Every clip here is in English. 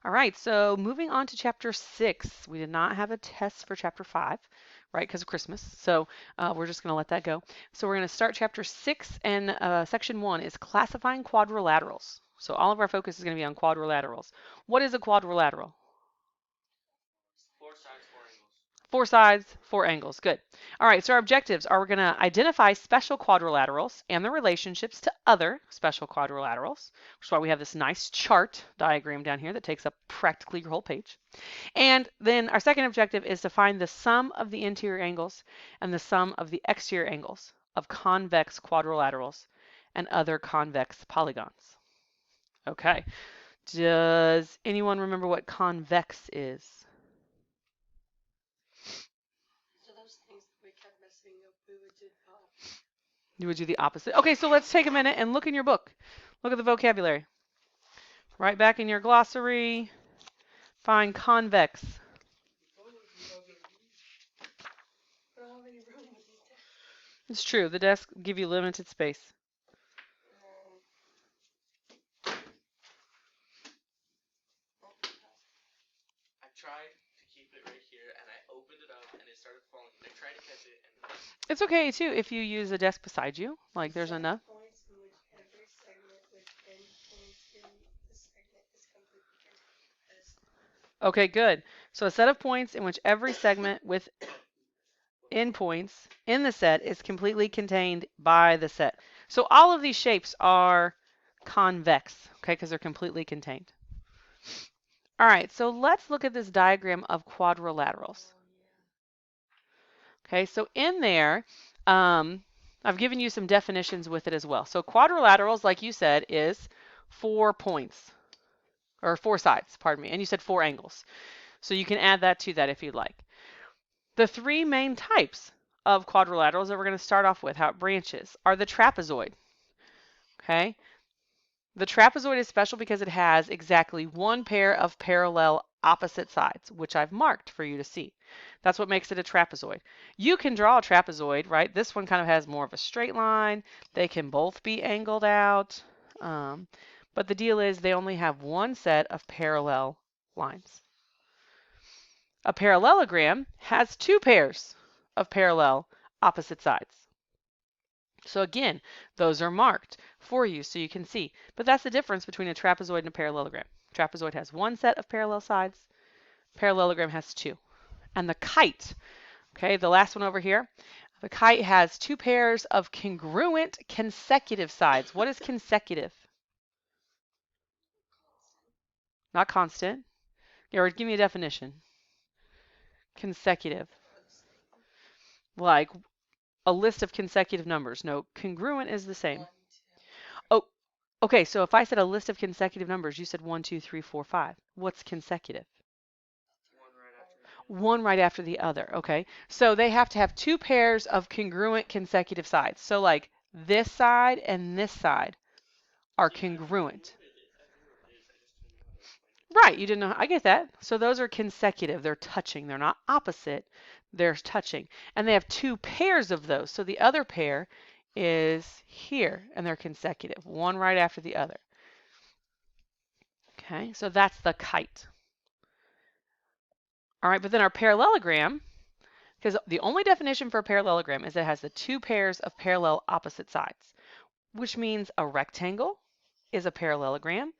All right, so moving on to chapter 6. We did not have a test for chapter 5, right, because of Christmas. So we're just going to let that go. So we're going to start chapter 6, and section 1 is classifying quadrilaterals. So all of our focus is going to be on quadrilaterals. What is a quadrilateral? Four sides, four angles. Good. All right, so our objectives are we're going to identify special quadrilaterals and their relationships to other special quadrilaterals, which is why we have this nice chart diagram down here that takes up practically your whole page. And then our second objective is to find the sum of the interior angles and the sum of the exterior angles of convex quadrilaterals and other convex polygons. Okay. Does anyone remember what convex is? You would do the opposite. Okay, so let's take a minute and look in your book. Look at the vocabulary. Right back in your glossary, find convex. It's true, the desk give you limited space. It's okay too if you use a desk beside you, like there's enough. Okay, good. So a set of points in which every segment with endpoints in the set is completely contained by the set. So all of these shapes are convex, okay, because they're completely contained. All right, so let's look at this diagram of quadrilaterals. Okay, so in there, I've given you some definitions with it as well. So quadrilaterals, like you said, is 4 points, or 4 sides, pardon me, and you said 4 angles. So you can add that to that if you'd like. The 3 main types of quadrilaterals that we're going to start off with, how it branches, are the trapezoid. Okay, the trapezoid is special because it has exactly 1 pair of parallel opposite sides, which I've marked for you to see. That's what makes it a trapezoid. You can draw a trapezoid, right? This one kind of has more of a straight line. They can both be angled out. But the deal is they only have 1 set of parallel lines. A parallelogram has 2 pairs of parallel opposite sides. So again, those are marked for you so you can see. But that's the difference between a trapezoid and a parallelogram. Trapezoid has 1 set of parallel sides. Parallelogram has 2. And the kite, okay, the last one over here, the kite has 2 pairs of congruent consecutive sides. What is consecutive? Not constant. Or give me a definition. Consecutive. Like a list of consecutive numbers. No, congruent is the same. Oh, okay, so if I said a list of consecutive numbers, you said 1, 2, 3, 4, 5. What's consecutive? One right after the other. Okay, so they have to have 2 pairs of congruent consecutive sides. So like this side and this side are congruent. Right, you didn't know. I get that. So those are consecutive. They're touching. They're not opposite. They're touching. And they have 2 pairs of those. So the other pair is here, and they're consecutive, one right after the other. Okay, so that's the kite. All right, but then our parallelogram, because the only definition for a parallelogram is it has the 2 pairs of parallel opposite sides, which means a rectangle is a parallelogram.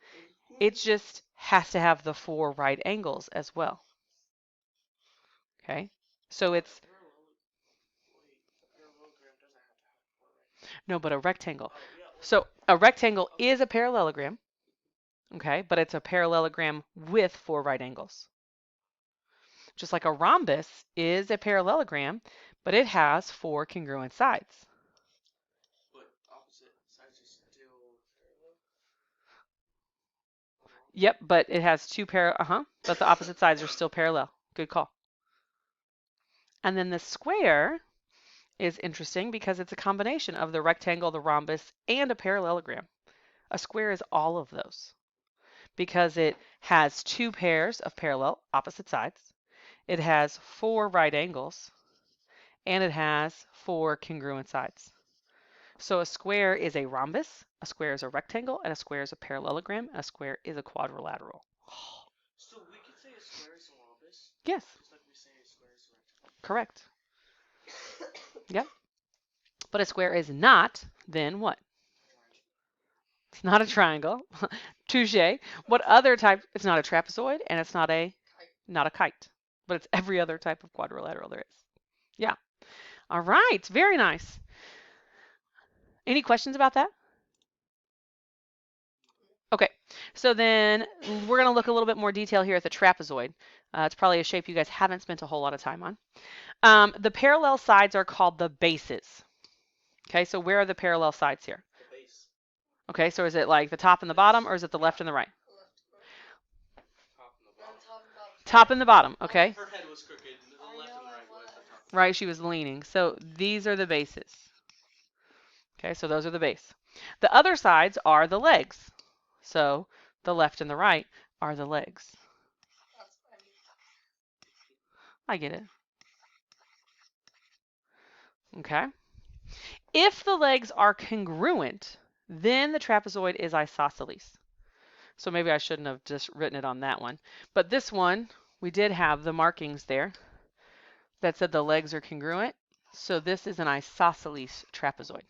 It just has to have the 4 right angles as well. Okay, so it's no, but a rectangle. So a rectangle is a parallelogram, okay, but it's a parallelogram with 4 right angles. Just like a rhombus is a parallelogram, but it has 4 congruent sides. Yep, but it has 2 but the opposite sides are still parallel. Good call. And then the square is interesting because it's a combination of the rectangle, the rhombus, and a parallelogram. A square is all of those because it has 2 pairs of parallel opposite sides. It has 4 right angles, and it has 4 congruent sides. So a square is a rhombus, a square is a rectangle, and a square is a parallelogram, and a square is a quadrilateral. Yes. Correct. Yep. But a square is not, then what? It's not a triangle. Touche. What other type? It's not a trapezoid, and it's not a kite. But it's every other type of quadrilateral there is. Yeah. All right. Very nice. Any questions about that? Okay. So then we're going to look a little bit more detail here at the trapezoid. It's probably a shape you guys haven't spent a whole lot of time on. The parallel sides are called the bases. Okay, so where are the parallel sides here? Okay, so is it like the top and the bottom, or is it the left and the right? Top and the bottom, okay. Her head was crooked, the left and the right was the top. Right, she was leaning. So these are the bases. Okay, so those are the base. The other sides are the legs. So the left and the right are the legs. I get it. Okay. If the legs are congruent, then the trapezoid is isosceles. So maybe I shouldn't have just written it on that one. But this one, we did have the markings there that said the legs are congruent. So this is an isosceles trapezoid.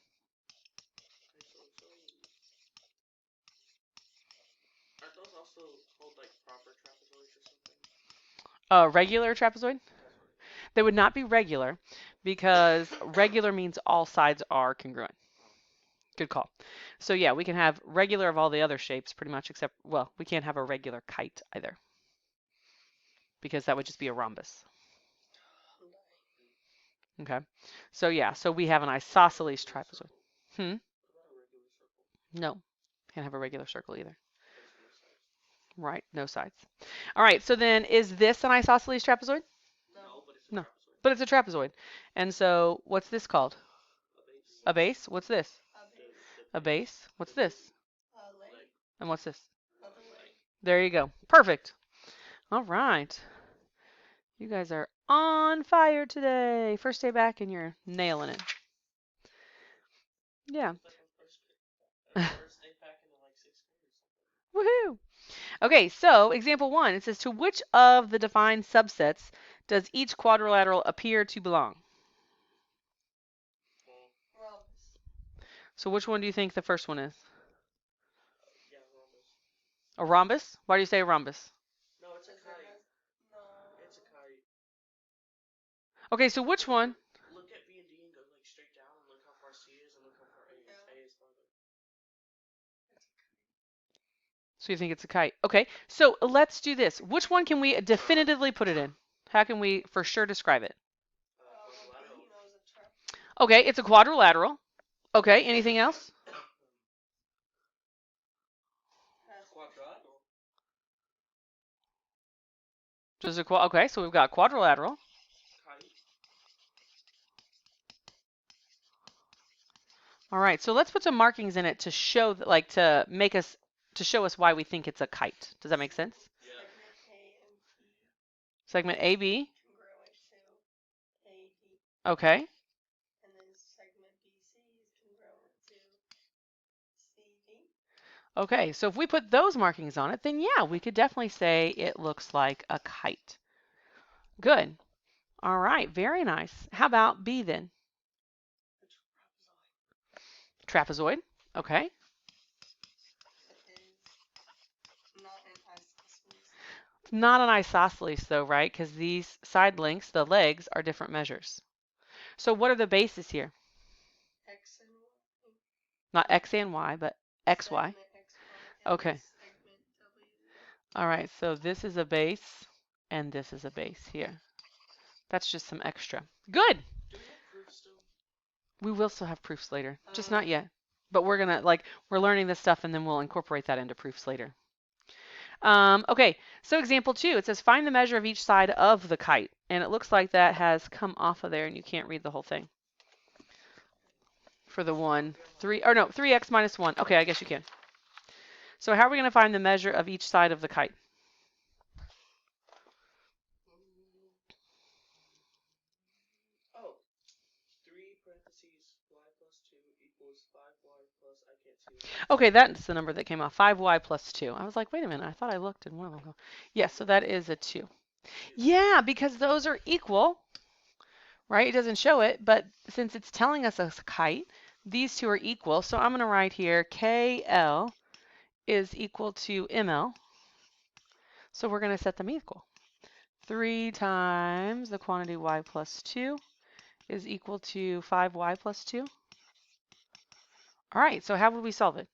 Aren't those also called like proper trapezoids or something? Regular trapezoid? They would not be regular because regular means all sides are congruent. Good call. So yeah, we can have regular of all the other shapes pretty much except, well, we can't have a regular kite either because that would just be a rhombus. Okay. So yeah, so we have an isosceles trapezoid. No, can't have a regular circle either. Right, no sides. All right, so then is this an isosceles trapezoid? No, but it's a trapezoid. And so what's this called? A base? What's this? A base. What's this? And what's this? There you go. Perfect. All right. You guys are on fire today. First day back and you're nailing it. Yeah. Woohoo! Okay, so example 1, it says to which of the defined subsets does each quadrilateral appear to belong? So which one do you think the first one is? A rhombus? Why do you say a rhombus? No, it's a kite. No. It's a kite. Okay, so which one? Look at B and D and go like straight down and look how far C is and look how far A is. A is farther. So you think it's a kite. Okay, so let's do this. Which one can we definitively put it in? How can we for sure describe it? Okay, it's a quadrilateral. Okay, anything else? Just a okay, so we've got quadrilateral. All right, so let's put some markings in it to show, like, to make us, to show us why we think it's a kite. Does that make sense? Yeah. Segment AB. Okay. And then segment BC is congruent to CD. Okay, so if we put those markings on it, then yeah, we could definitely say it looks like a kite. Good. All right, very nice. How about B then? Trapezoid. Okay. It's not an isosceles though, right? Because these side lengths, the legs, are different measures. So what are the bases here? X and Y. Not X and Y, but XY. Okay. All right, so this is a base and this is a base here. That's just some extra. Good. We will still have proofs later, just not yet. But we're gonna, like, we're learning this stuff and then we'll incorporate that into proofs later. Okay, so example 2, it says find the measure of each side of the kite. And it looks like that has come off of there and you can't read the whole thing. For the 1, 3, or no, 3x minus 1. Okay, I guess you can. So how are we going to find the measure of each side of the kite? Oh, 3 parentheses y plus 2 equals 5y plus, I can't see. Okay, that's the number that came off, 5y plus 2. I was like, wait a minute, I thought I looked in one of them. Yes, so that is a 2. Yeah, because those are equal, right? It doesn't show it, but since it's telling us a height, these two are equal. So I'm going to write here KL is equal to ML. So we're going to set them equal. 3 times the quantity y plus 2 is equal to 5y plus 2. All right, so how would we solve it?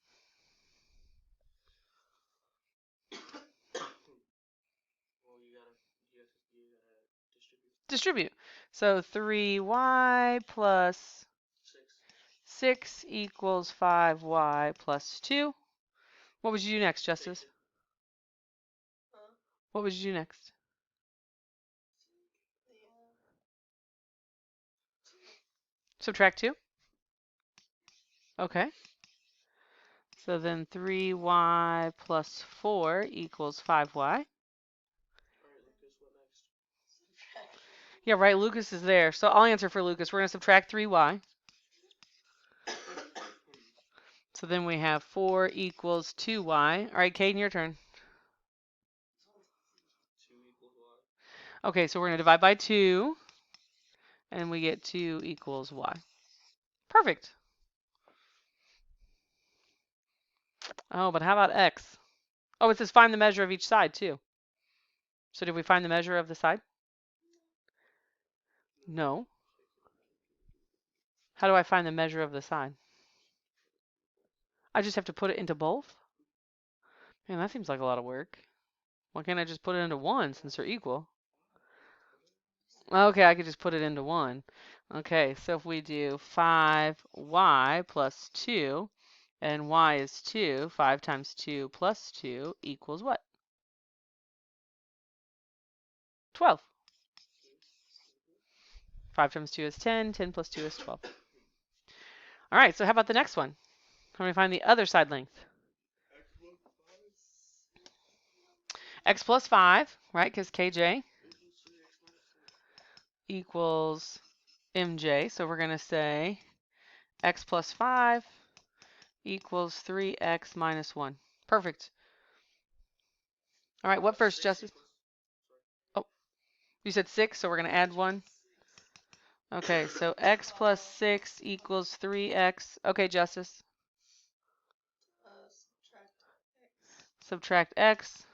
Distribute. So 3y plus 6 equals 5y plus 2. What would you do next, Justice? What would you do next? Subtract 2? Okay. So then 3y plus 4 equals 5y. Yeah, right, Lucas is there. So I'll answer for Lucas. We're going to subtract 3y. So then we have 4 equals 2y. All right, Caden, your turn. Okay, so we're going to divide by 2. And we get 2 equals y. Perfect. Oh, but how about x? Oh, it says find the measure of each side, too. So did we find the measure of the side? No. How do I find the measure of the side? I just have to put it into both? Man, that seems like a lot of work. Why can't I just put it into 1 since they're equal? Okay, I could just put it into 1. Okay, so if we do 5y plus 2, and y is 2, 5 times 2 plus 2 equals what? 12. 5 times 2 is 10, 10 plus 2 is 12. All right, so how about the next one? How do we find the other side length? X plus 5, right, because kj equals mj. So we're going to say x plus 5 equals 3x minus 1. Perfect. All right, what first, Justice? Oh, you said 6, so we're going to add 1. Okay, so x plus 6 equals 3x. Okay, Justice. Subtract x.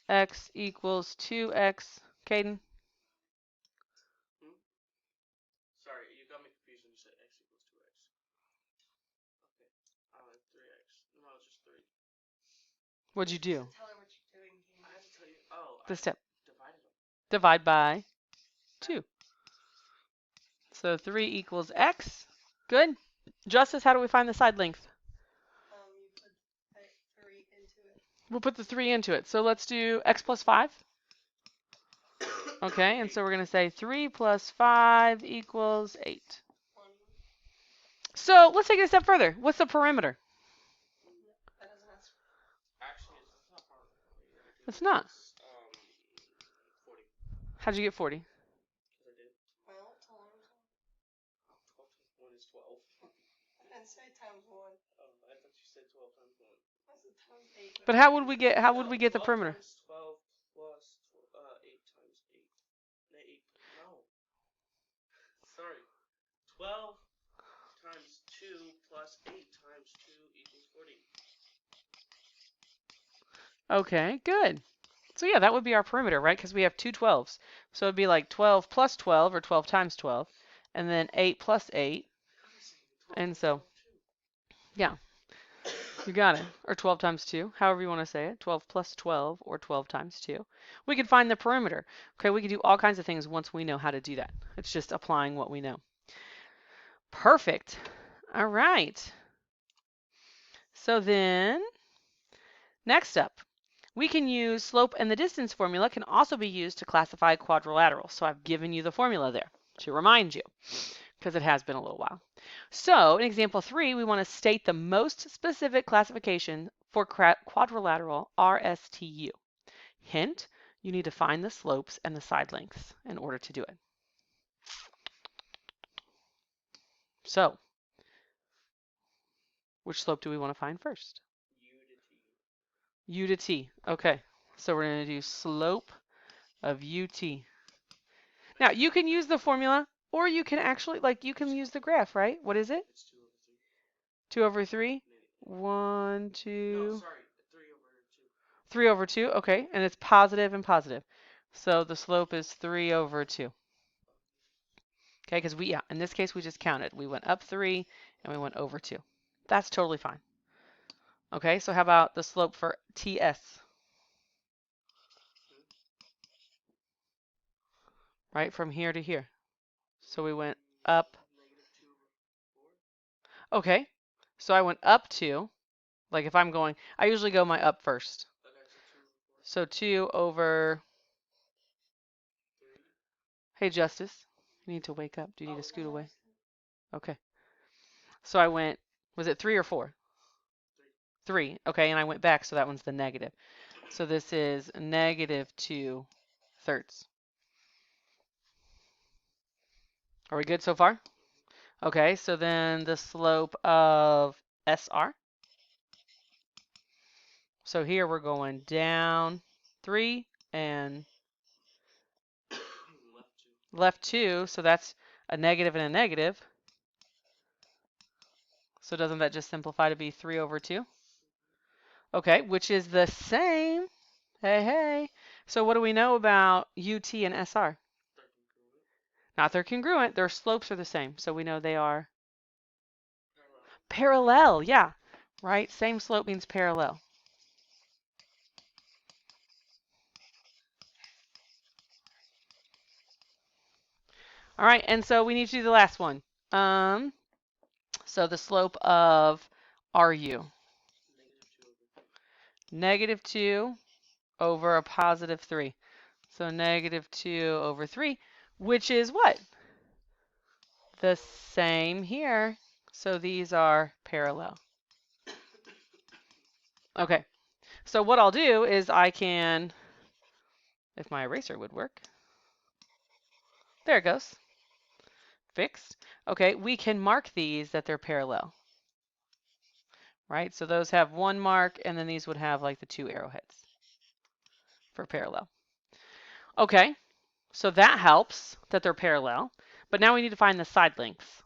X equals 2x. Caden? Sorry, you got me confused when you said x equals 2x. Okay, 3x. No, it's just 3. What'd you do? Tell her what you're doing. I have to tell you. Oh, The step. divided them. Divide by 2. So 3 equals x. Good. Justice, how do we find the side length? You put 3 into it. We'll put the 3 into it. So let's do x plus 5. Okay, and so we're going to say 3 plus 5 equals 8. So let's take it a step further. What's the perimeter? That doesn't ask. Actually, it's not part of it. It's not. 40. How'd you get 40? Because I did. Well, tell her. 12 times 1 is 12. I didn't say times 1. Oh, I thought you said 12 times 1. I said times 8. But how would we get the perimeter? 12 plus 8 times 8. 8. No. Sorry. 12 times 2 plus 8 times 2 equals 40. Okay, good. So yeah, that would be our perimeter, right? Because we have two 12s. So it'd be like 12 plus 12, or 12 times 12, and then 8 plus 8. And so, yeah, you got it. Or 12 times 2, however you want to say it. 12 plus 12, or 12 times 2. We could find the perimeter. Okay, we could do all kinds of things once we know how to do that. It's just applying what we know. Perfect. All right. So then, next up, we can use slope, and the distance formula can also be used to classify quadrilaterals. So I've given you the formula there to remind you, because it has been a little while. So in example 3, we want to state the most specific classification for quadrilateral RSTU. Hint, you need to find the slopes and the side lengths in order to do it. So, which slope do we want to find first? U to T. U to T. Okay, so we're going to do slope of UT. Now, you can use the formula, or you can actually, you can use the graph, right? What is it? It's 2 over 3? Negative. 1, No, 2, sorry, 3 over 2. 3 over 2, okay, and it's positive and positive. So the slope is 3 over 2. Okay, because in this case, we just counted. We went up 3 and we went over 2. That's totally fine. Okay, so how about the slope for TS? Right, from here to here. So we went up. Negative 2 over 4. Okay, so I went up 2. Like if I'm going, I usually go my up first. Okay, So so 2 over 4. 2 over, 3. hey Justice, you need to wake up. Do you need to scoot away? Oh, Okay. So I went, was it 3 or 4? 3. 3. Okay, and I went back, so that one's the negative. So this is negative 2/3. Are we good so far? Okay, so then the slope of SR. So here we're going down 3 and left 2. So that's a negative and a negative. So doesn't that just simplify to be 3 over 2? Okay, which is the same. Hey, hey. So what do we know about UT and SR? Not they're congruent. Their slopes are the same. So we know they are parallel. Yeah, right? Same slope means parallel. All right, and so we need to do the last one. So the slope of RU. Negative 2 over a positive 3. So negative 2 over 3, which is what? The same here. So these are parallel. Okay, so what I'll do is I can, if my eraser would work. There it goes. Fixed. Okay, we can mark these that they're parallel. Right, so those have 1 mark, and then these would have like the 2 arrowheads for parallel. Okay, so that helps that they're parallel, but now we need to find the side lengths.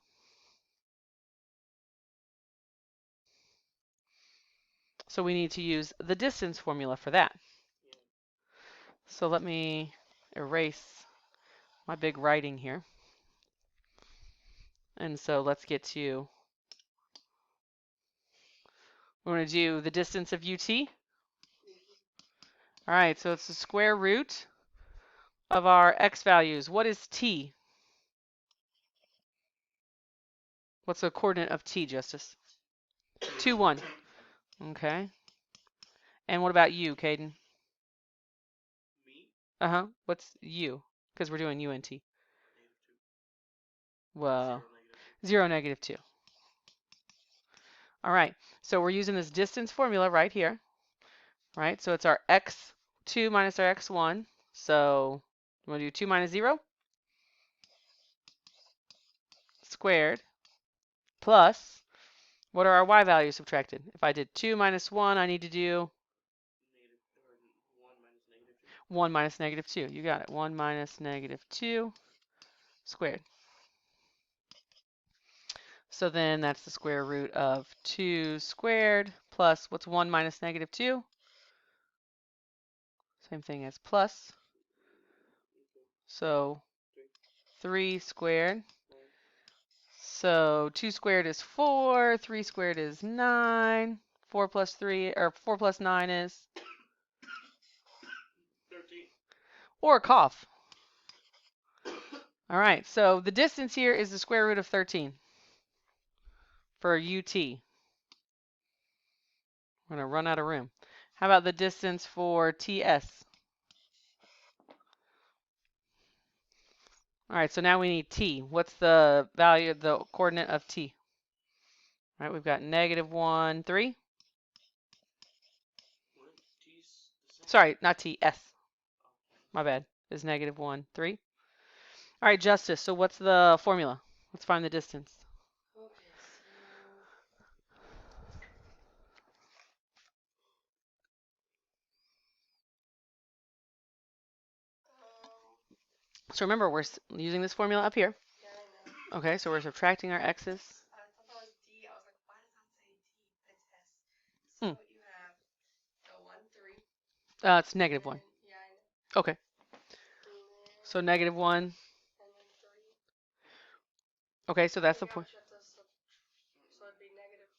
So we need to use the distance formula for that. So let me erase my big writing here. And so let's get to, we're going to do the distance of UT. All right, so it's the square root of our x values. What is t? What's the coordinate of t, Justice? 2, 1. Okay. And what about u, Caden? Me? Uh-huh. What's u? Because we're doing u and t. Well, 0, negative 2. All right, so we're using this distance formula right here. Right, so it's our x2 minus our x1. So you want to do 2 minus 0? Squared plus, what are our y values subtracted? If I did 2 minus 1, I need to do 1 minus negative 2. You got it. 1 minus negative 2 squared. So then that's the square root of 2 squared plus, what's 1 minus negative 2? Same thing as plus. So 3 squared. So 2 squared is 4, 3 squared is 9, 4 plus 3, or 4 plus 9 is 13. Or a cough. All right, so the distance here is the square root of 13 for UT. We're going to run out of room. How about the distance for TS? All right, so now we need T. What's the value, the coordinate of T? All right, we've got negative 1, 3. Sorry, not T, S. My bad. Is negative 1, 3. All right, Justice, so what's the formula? Let's find the distance. Okay, So remember, we're using this formula up here. Yeah, I know. Okay, so we're subtracting our x's. I thought that was D. I was like, why does that say D? It's S. So Hmm. you have the 1, 3. It's negative 1. Yeah, I know. Okay, And so negative 1. then 3. Okay, so that's the point. So it'd be negative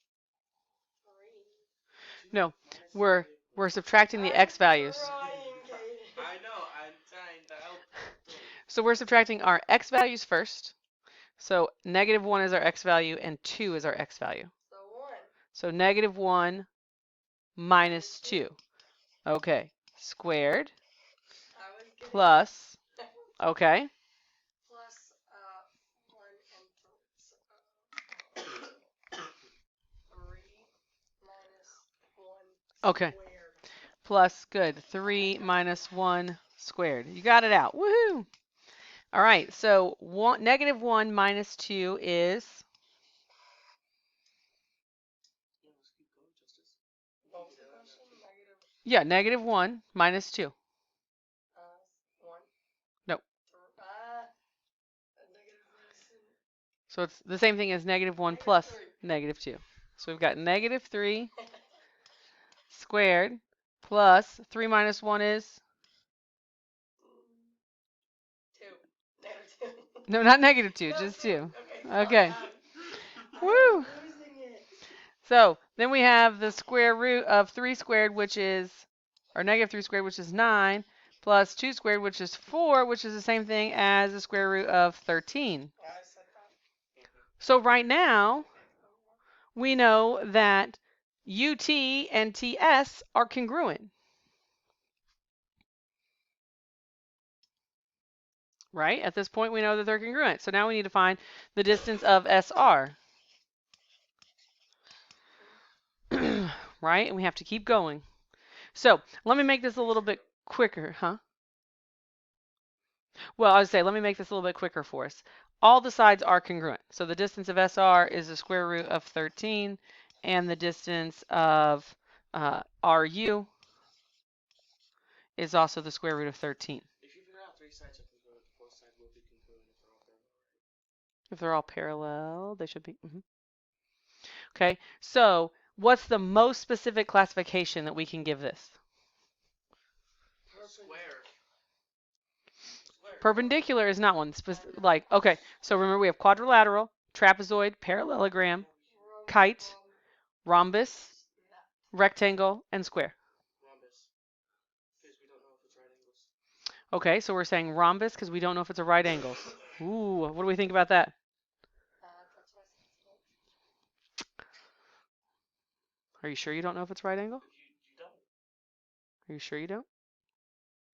3. No, we're subtracting the x values. I know, I'm trying to help. So we're subtracting our x values first. So negative 1 is our x value and 2 is our x value. So 1. So negative 1 minus 2. Okay, squared plus, okay, Plus 1 and 3 minus 1 okay, squared. plus, good, 3 minus 1 squared. You got it out. Woohoo! All right, so negative 1 minus 2 is, yeah, negative 1 minus 2. 1. No. Negative So it's the same thing as negative 1 plus negative 2. So we've got negative 3 squared plus 3 minus 1 is? 2. Negative 2. No, not negative 2, just 2. Okay. Woo! So then we have the square root of 3 squared, which is, or negative 3 squared, which is 9, plus 2 squared, which is 4, which is the same thing as the square root of 13. So right now, we know that UT and TS are congruent. Right? At this point, we know that they're congruent. So now we need to find the distance of SR. Right? And we have to keep going. So let me make this a little bit quicker, huh? Well, I would say, let me make this a little bit quicker for us. All the sides are congruent. So the distance of SR is the square root of 13, and the distance of RU is also the square root of 13. If you figure out 3 sides are congruent, the 4th side will be congruent If they're all parallel, they should be. Okay, so what's the most specific classification that we can give this? Square. Perpendicular is not one. Okay, so remember we have quadrilateral, trapezoid, parallelogram, kite, rhombus, rectangle, and square. Rhombus. Because we don't know if it's right angles. Okay, so we're saying rhombus because we don't know if it's a right angles. Ooh, what do we think about that? Are you sure you don't know if it's right angle? You don't. Are you sure you don't?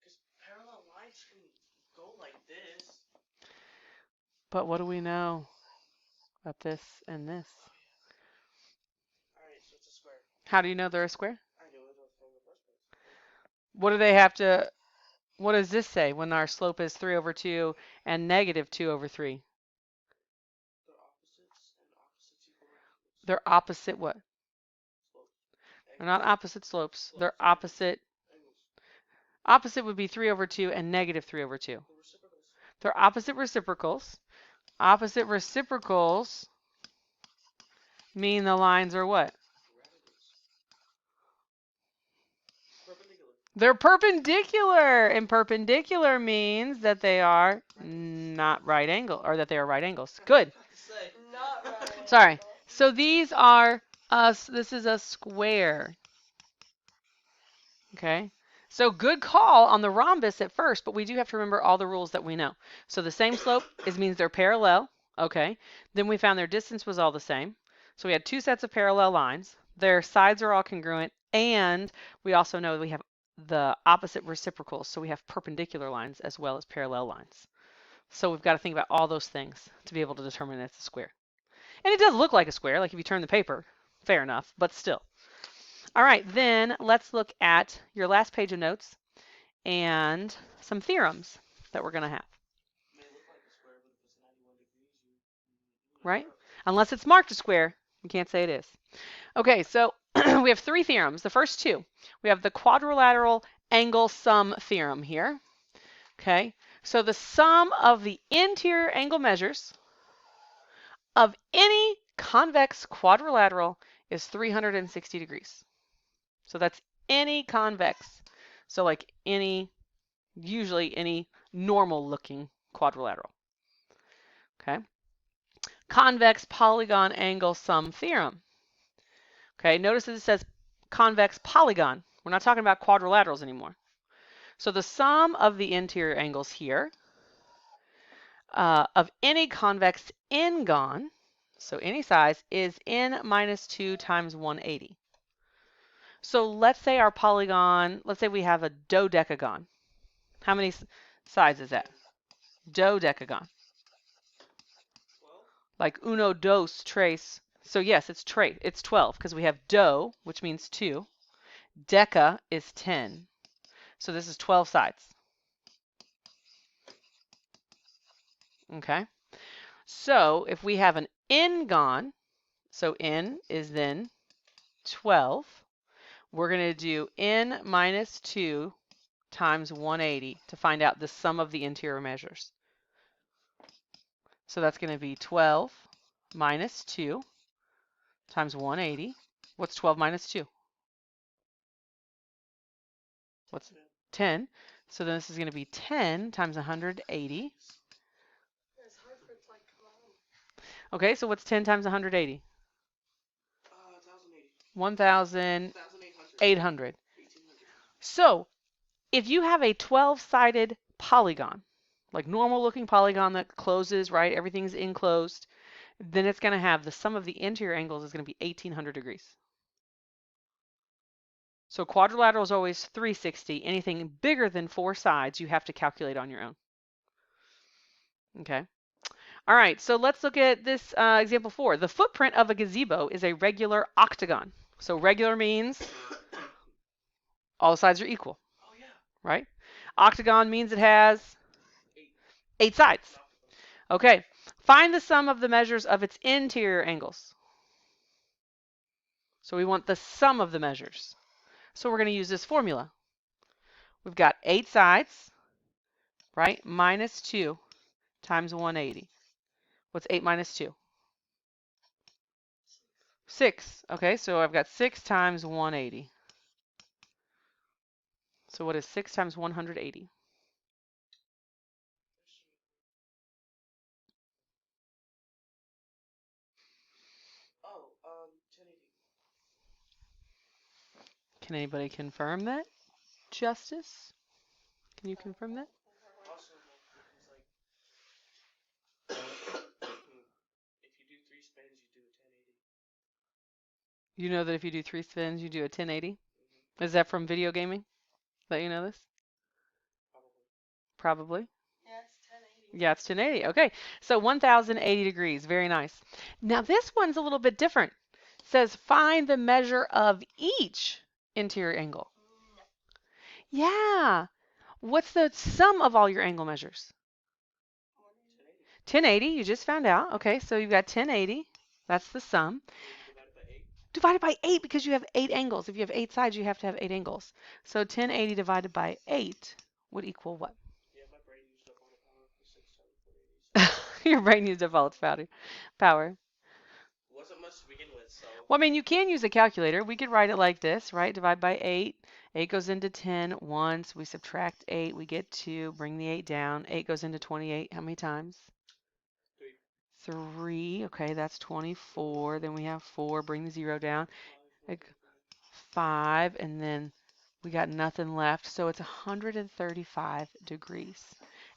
Because parallel lines can go like this. But what do we know about this and this? Alright, so it's a square. How do you know they're a square? I knew it was from the first place. What do they have to, what does this say when our slope is 3 over 2 and negative 2 over 3? They're opposites, and opposites equal angles. They're opposite what? Slope. They're not opposite slopes. They're opposite. Angles. Opposite would be 3 over 2 and negative 3 over 2. The reciprocals. They're opposite reciprocals. Opposite reciprocals mean the lines are what? Perpendicular. They're perpendicular, and perpendicular means that they are not right angle, or that they are right angles. Good. Not right. Sorry. So these are this is a square. Okay. So good call on the rhombus at first, but we do have to remember all the rules that we know. So the same slope means they're parallel. Okay. Then we found their distance was all the same. So we had 2 sets of parallel lines. Their sides are all congruent, and we also know we have the opposite reciprocals. So we have perpendicular lines as well as parallel lines. So we've got to think about all those things to be able to determine it's a square. And it does look like a square, like if you turn the paper. Fair enough, but still. All right, then let's look at your last page of notes and some theorems that we're going to have. May look like a square, but if it's 91 degrees, right? Unless it's marked a square, you can't say it is. Okay, so we have 3 theorems. The first 2, we have the quadrilateral angle sum theorem here. Okay, so the sum of the interior angle measures of any convex quadrilateral is 360 degrees. So that's any convex. So like usually any normal looking quadrilateral. Okay. Convex polygon angle sum theorem. Okay, notice that it says convex polygon. We're not talking about quadrilaterals anymore. So the sum of the interior angles here of any convex n-gon, so any size, is n minus 2 times 180. So let's say our polygon, let's say we have a dodecagon. How many sides is that? Dodecagon. 12? Like uno, dos, tres. So yes, it's 12 because we have do, which means 2. Deca is 10. So this is 12 sides. Okay. So if we have an n-gon, so n is then 12, we're going to do n minus 2 times 180 to find out the sum of the interior measures. So that's going to be 12 minus 2 times 180. What's 12 minus 2? What's 10? So then this is going to be 10 times 180. It's hard for it to like come out. Okay, so what's 10 times 180? 1,080. 1,800. 1,800. So if you have a 12-sided polygon, like normal looking polygon that closes, right, everything's enclosed, then it's going to have the sum of the interior angles is going to be 1,800 degrees. So quadrilateral is always 360. Anything bigger than 4 sides, you have to calculate on your own. Okay. All right, so let's look at this example 4. The footprint of a gazebo is a regular octagon. So regular means all the sides are equal. Oh, yeah. Right? Octagon means it has 8 sides. Okay. Find the sum of the measures of its interior angles. So we want the sum of the measures. So we're going to use this formula. We've got 8 sides, right? Minus 2 times 180. What's 8 minus 2? 6. Okay, so I've got 6 times 180. So what is 6 times 180? Oh, 1080. Can anybody confirm that? Justice? Can you confirm that? Also, because, like, if you do 3 spins, you do a 1080. You know that if you do 3 spins, you do a 1080? Mm-hmm. Is that from video gaming? That you know this? Probably. Yeah, it's 1080. Yeah, it's 1080. Okay, so 1,080 degrees. Very nice. Now this one's a little bit different. It says find the measure of each interior angle. No. Yeah. What's the sum of all your angle measures? 1080, you just found out. Okay, so you've got 1080. That's the sum. Divided by 8. Divided by 8 because you have 8 angles. If you have 8 sides, you have to have 8 angles. So 1080 divided by 8 would equal what? Yeah, my brain used up all the power for 6 times 480. Your brain used up all its power. Wasn't much to begin with, so. Well, I mean, you can use a calculator. We could write it like this, right? Divide by 8. 8 goes into 10 once. We subtract 8. We get 2. Bring the 8 down. 8 goes into 28. How many times? 3. 3. Okay, that's 24. Then we have 4. Bring the 0 down. 5. And then we got nothing left. So it's 135 degrees.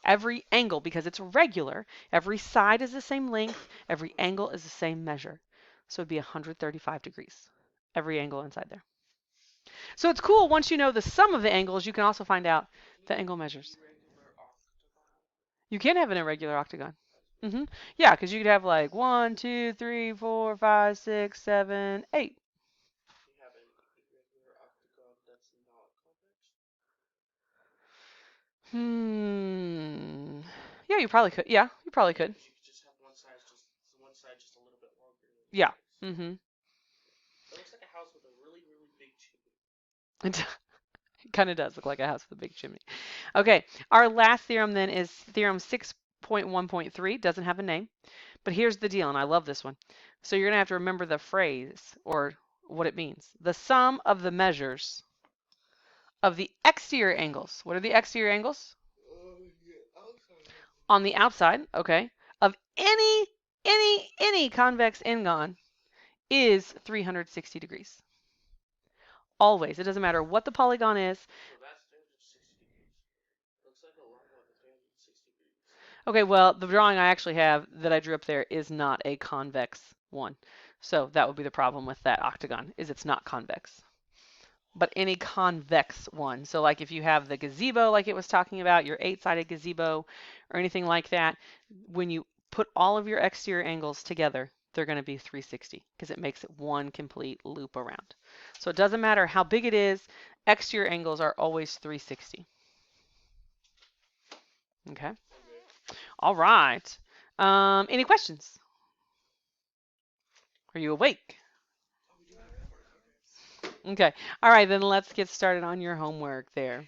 Every angle, because it's regular, every side is the same length. Every angle is the same measure. So it'd be 135 degrees. Every angle inside there. So it's cool. Once you know the sum of the angles, you can also find out the angle measures. You can have an irregular octagon. Yeah, because you could have like 1, 2, 3, 4, 5, 6, 7, 8. You have an irregular octagon that's not convex? Yeah, you probably could. Yeah, you probably could. Because you could just have one side just a little bit longer than the Yeah. next. Mm-hmm. It looks like a house with a really, really big chimney. Kind of does look like a house with a big chimney. Okay, our last theorem then is theorem 6.1.3. Doesn't have a name, but here's the deal, and I love this one. So you're going to have to remember the phrase or what it means. The sum of the measures of the exterior angles. What are the exterior angles? Yeah, outside. On the outside, okay, of any convex n-gon is 360 degrees. Always. It doesn't matter what the polygon is. So that's 360 degrees. Looks like a llama with 360 degrees. Okay, well, the drawing I actually have that I drew up there is not a convex one. So that would be the problem with that octagon, is it's not convex. But any convex one, so like if you have the gazebo like it was talking about, your 8-sided gazebo or anything like that, when you put all of your exterior angles together, they're going to be 360 because it makes it one complete loop around. So it doesn't matter how big it is, exterior angles are always 360. Okay. All right. Any questions? Are you awake? Okay. All right, then let's get started on your homework there.